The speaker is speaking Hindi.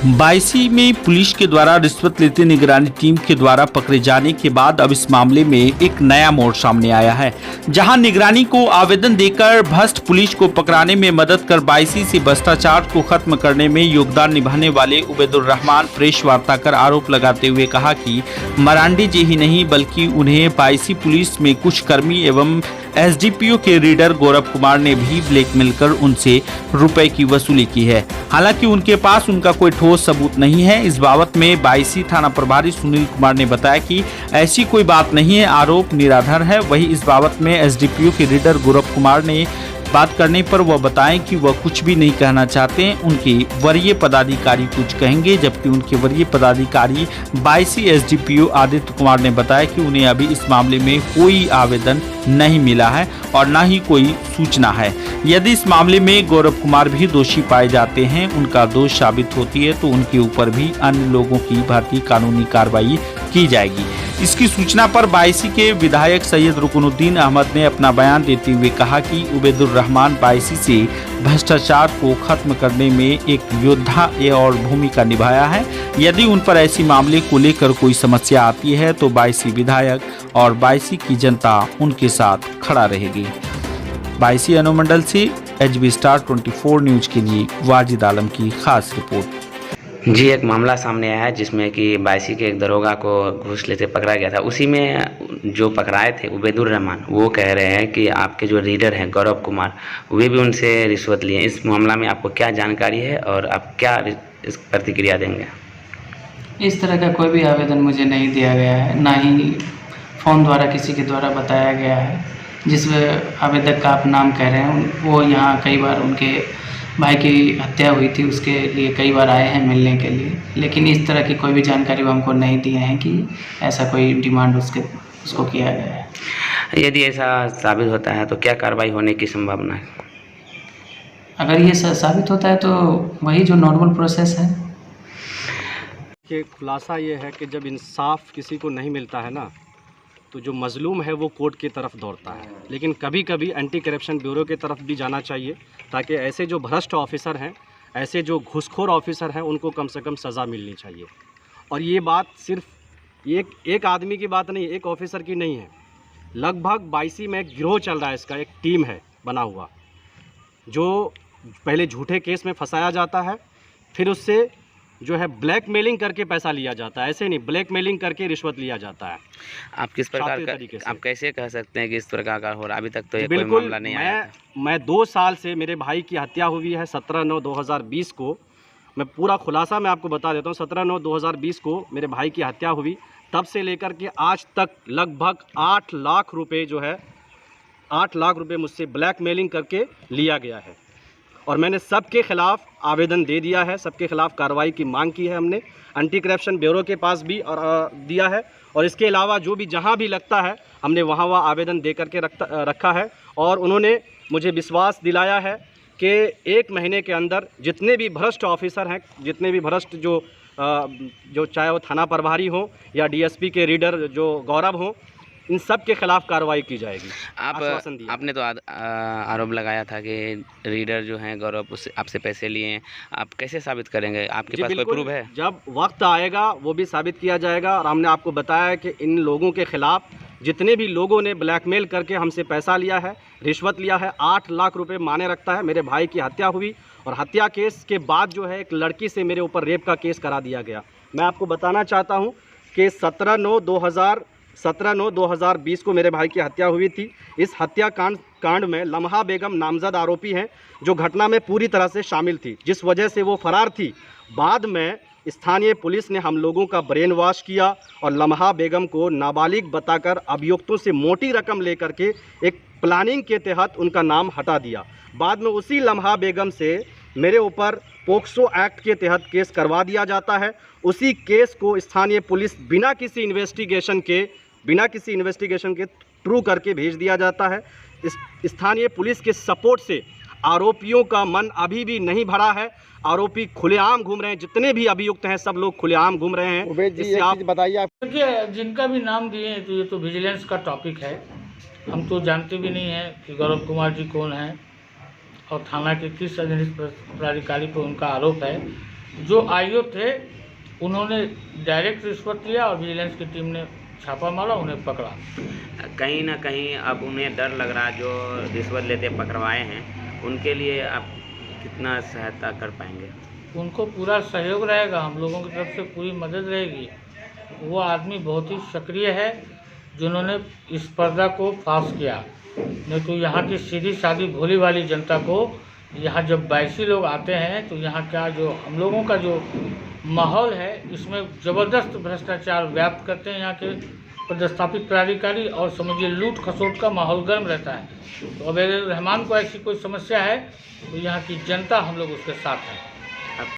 बायसी में पुलिस के द्वारा रिश्वत लेते निगरानी टीम के द्वारा पकड़े जाने के बाद अब इस मामले में एक नया मोड़ सामने आया है, जहां निगरानी को आवेदन देकर भ्रष्ट पुलिस को पकड़ाने में मदद कर बायसी से भ्रष्टाचार को खत्म करने में योगदान निभाने वाले उबैदुर रहमान प्रेस वार्ता कर आरोप लगाते हुए कहा कि मरांडी जी ही नहीं बल्कि उन्हें बायसी पुलिस में कुछ कर्मी एवं एसडीपीओ के रीडर गौरव कुमार ने भी ब्लैकमेल कर उनसे रुपए की वसूली की है। हालांकि उनके पास उनका कोई ठोस सबूत नहीं है। इस बाबत में बायसी थाना प्रभारी सुनील कुमार ने बताया कि ऐसी कोई बात नहीं है, आरोप निराधार है। वहीं इस बाबत में एसडीपीओ के रीडर गौरव कुमार ने बात करने पर वह बताएं कि वह कुछ भी नहीं कहना चाहते, उनके वरीय पदाधिकारी कुछ कहेंगे, जबकि उनके वरीय पदाधिकारी बायसी एसडीपीओ आदित्य कुमार ने बताया कि उन्हें अभी इस मामले में कोई आवेदन नहीं मिला है और न ही कोई सूचना है। यदि इस मामले में गौरव कुमार भी दोषी पाए जाते हैं, उनका दोष साबित होती है तो उनके ऊपर भी अन्य लोगों की भांति कानूनी कार्रवाई की जाएगी। इसकी सूचना पर बायसी के विधायक सैयद रुकनुद्दीन अहमद ने अपना बयान देते हुए कहा कि उबैदुर रहमान बायसी से भ्रष्टाचार को खत्म करने में एक योद्धा और भूमिका निभाया है। यदि उन पर ऐसी मामले को लेकर कोई समस्या आती है तो बायसी विधायक और बायसी की जनता उनके साथ खड़ा रहेगी। बायसी अनुमंडल से HB Star 24 न्यूज के लिए वाजिद आलम की खास रिपोर्ट। जी, एक मामला सामने आया है जिसमें कि बायसी के एक दरोगा को घूस लेते पकड़ा गया था। उसी में जो पकड़ाए थे उबैदुर रहमान, वो कह रहे हैं कि आपके जो रीडर हैं गौरव कुमार, वे भी उनसे रिश्वत लिए। इस मामला में आपको क्या जानकारी है और आप क्या इस प्रतिक्रिया देंगे? इस तरह का कोई भी आवेदन मुझे नहीं दिया गया है, ना ही फ़ोन द्वारा किसी के द्वारा बताया गया है। जिस आवेदक का आप नाम कह रहे हैं वो यहाँ कई बार उनके भाई की हत्या हुई थी, उसके लिए कई बार आए हैं मिलने के लिए, लेकिन इस तरह की कोई भी जानकारी वो हमको नहीं दिए हैं कि ऐसा कोई डिमांड उसको किया गया है। यदि ऐसा साबित होता है तो क्या कार्रवाई होने की संभावना है? अगर ये साबित होता है तो वही जो नॉर्मल प्रोसेस है। कि खुलासा ये है कि जब इंसाफ किसी को नहीं मिलता है ना, तो जो मजलूम है वो कोर्ट की तरफ दौड़ता है। लेकिन कभी कभी एंटी करप्शन ब्यूरो की तरफ भी जाना चाहिए, ताकि ऐसे जो भ्रष्ट ऑफिसर हैं, ऐसे जो घूसखोर ऑफिसर हैं, उनको कम से कम सज़ा मिलनी चाहिए। और ये बात सिर्फ एक आदमी की बात नहीं, एक ऑफिसर की नहीं है। लगभग बायसी में एक गिरोह चल रहा है, इसका एक टीम है बना हुआ, जो पहले झूठे केस में फंसाया जाता है, फिर उससे जो है ब्लैकमेलिंग करके पैसा लिया जाता है। ऐसे नहीं, ब्लैकमेलिंग करके रिश्वत लिया जाता है। आप किस प्रकार का, आप कैसे कह सकते हैं कि इस प्रकार का हो रहा? अभी तक तो ये कोई मामला नहीं आया था। मैं 2 साल से, मेरे भाई की हत्या हुई है 17/9/2020 को। मैं पूरा खुलासा मैं आपको बता देता हूँ। 17/9/2020 को मेरे भाई की हत्या हुई, तब से लेकर के आज तक लगभग 8 लाख रुपये जो है 8 लाख रुपये मुझसे ब्लैकमेलिंग करके लिया गया है। और मैंने सबके खिलाफ आवेदन दे दिया है, सबके खिलाफ कार्रवाई की मांग की है हमने। एंटी करप्शन ब्यूरो के पास भी और दिया है, और इसके अलावा जो भी जहां भी लगता है हमने वहां आवेदन दे करके रखा है। और उन्होंने मुझे विश्वास दिलाया है कि 1 महीने के अंदर जितने भी भ्रष्ट ऑफिसर हैं, जितने भी भ्रष्ट जो चाहे वो थाना प्रभारी हो या DSP के रीडर जो गौरव हो, इन सब के खिलाफ कार्रवाई की जाएगी। आपने तो आरोप लगाया था कि रीडर जो हैं गौरव उससे आपसे पैसे लिए हैं। आप कैसे साबित करेंगे? आपके पास कोई प्रूफ है? जब वक्त आएगा वो भी साबित किया जाएगा। और हमने आपको बताया कि इन लोगों के खिलाफ जितने भी लोगों ने ब्लैकमेल करके हमसे पैसा लिया है, रिश्वत लिया है, 8 लाख रुपए माने रखता है। मेरे भाई की हत्या हुई और हत्या केस के बाद जो है एक लड़की से मेरे ऊपर रेप का केस करा दिया गया। मैं आपको बताना चाहता हूँ कि 17/9/2020 को मेरे भाई की हत्या हुई थी। इस हत्या कांड में लम्हा बेगम नामजद आरोपी हैं, जो घटना में पूरी तरह से शामिल थी, जिस वजह से वो फरार थी। बाद में स्थानीय पुलिस ने हम लोगों का ब्रेन वॉश किया और लम्हा बेगम को नाबालिग बताकर अभियुक्तों से मोटी रकम लेकर के एक प्लानिंग के तहत उनका नाम हटा दिया। बाद में उसी लम्हा बेगम से मेरे ऊपर पोक्सो एक्ट के तहत केस करवा दिया जाता है। उसी केस को स्थानीय पुलिस बिना किसी इन्वेस्टिगेशन के थ्रू करके भेज दिया जाता है। इस स्थानीय पुलिस के सपोर्ट से आरोपियों का मन अभी भी नहीं भरा है। आरोपी खुलेआम घूम रहे हैं, जितने भी अभियुक्त हैं सब लोग खुलेआम घूम रहे हैं। इससे आप बताइए। आप देखिए, जिनका भी नाम दिए हैं तो ये तो विजिलेंस का टॉपिक है। हम तो जानते भी नहीं हैं कि गौरव कुमार जी कौन हैं और थाना के किस पदाधिकारी पर उनका आरोप है। जो आईओ थे उन्होंने डायरेक्ट रिश्वत लिया और विजिलेंस की टीम ने छापा मारा, उन्हें पकड़ा। कहीं ना कहीं अब उन्हें डर लग रहा, जो रिश्वत लेते पकड़वाए हैं उनके लिए आप कितना सहायता कर पाएंगे? उनको पूरा सहयोग रहेगा, हम लोगों की तरफ से पूरी मदद रहेगी। वो आदमी बहुत ही सक्रिय है जिन्होंने इस पर्दा को फाश किया, नहीं तो यहाँ की सीधी सादी भोली वाली जनता को, यहाँ जब 22 लोग आते हैं तो यहाँ का जो हम लोगों का जो माहौल है इसमें ज़बरदस्त भ्रष्टाचार व्याप्त करते हैं यहाँ के पदस्थापित प्राधिकारी, और समझिए लूट खसोट का माहौल गर्म रहता है। तो अब अगर रहमान को ऐसी कोई समस्या है तो यहाँ की जनता हम लोग उसके साथ हैं।